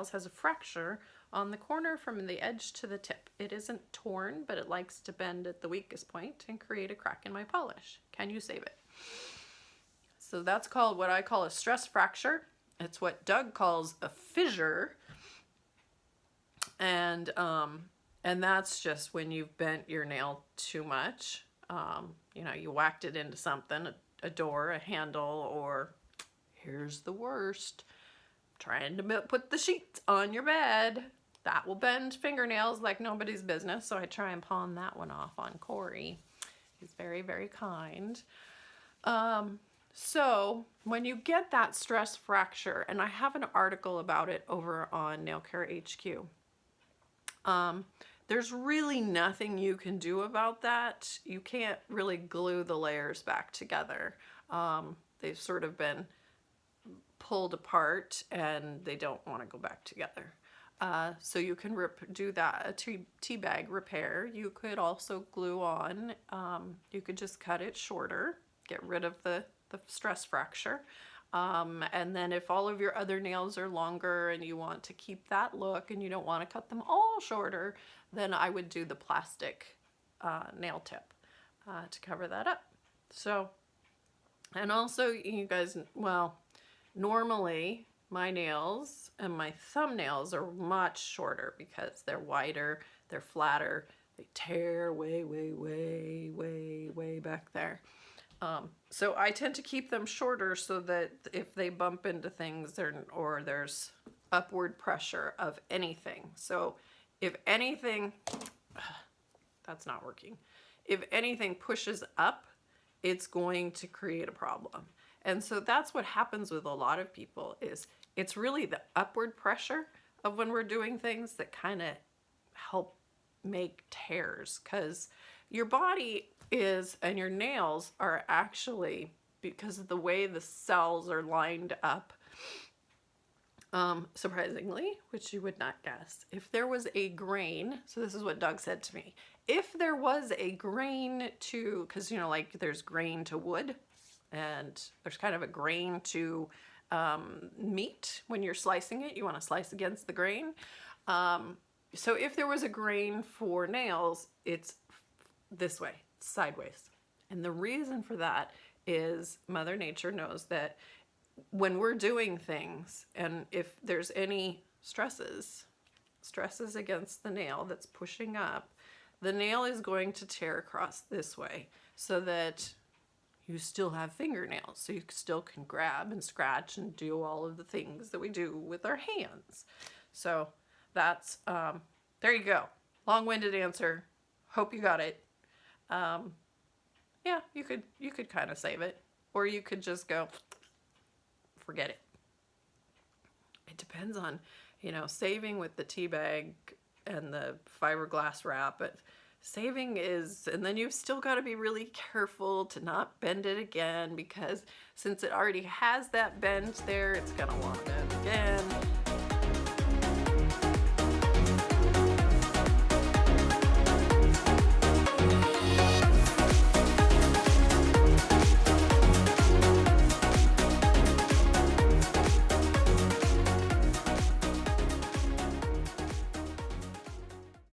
nails has a fracture on the corner from the edge to the tip. It isn't torn, but it likes to bend at the weakest point and create a crack in my polish. Can you save it? So that's called what I call a stress fracture. It's what Doug calls a fissure. And that's just when you've bent your nail too much. You know, you whacked it into something, a door, a handle, or here's the worst, trying to put the sheets on your bed. That will bend fingernails like nobody's business. So I try and pawn that one off on Corey. He's very, very kind. So when you get that stress fracture, and I have an article about it over on Nail Care HQ, there's really nothing you can do about that. You can't really glue the layers back together. They've sort of been pulled apart and they don't want to go back together. So you can do that, a tea bag repair. You could also glue on, you could just cut it shorter, get rid of the stress fracture. And then if all of your other nails are longer and you want to keep that look and you don't want to cut them all shorter, then I would do the plastic nail tip to cover that up. So, and also you guys, well, normally my nails and my thumbnails are much shorter because they're wider, they're flatter, they tear way, way, way, way, way back there. So I tend to keep them shorter so that if they bump into things or there's upward pressure of anything. So if anything, that's not working. If anything pushes up, it's going to create a problem. And so that's what happens with a lot of people is it's really the upward pressure of when we're doing things that kind of help make tears, because your body is, and your nails are actually, because of the way the cells are lined up, surprisingly, which you would not guess, if there was a grain, so this is what Doug said to me, if there was a grain to, because you know, like there's grain to wood and there's kind of a grain to meat when you're slicing it, you want to slice against the grain. So if there was a grain for nails, it's this way, sideways. And the reason for that is Mother Nature knows that when we're doing things, and if there's any stresses against the nail that's pushing up, the nail is going to tear across this way so that you still have fingernails. So you still can grab and scratch and do all of the things that we do with our hands. So that's, there you go. Long-winded answer. Hope you got it. Yeah, you could kind of save it, or you could just go, forget it. It depends on, you know, saving with the tea bag and the fiberglass wrap, but saving is, and then you've still got to be really careful to not bend it again, because since it already has that bend there, it's gonna want to bend again.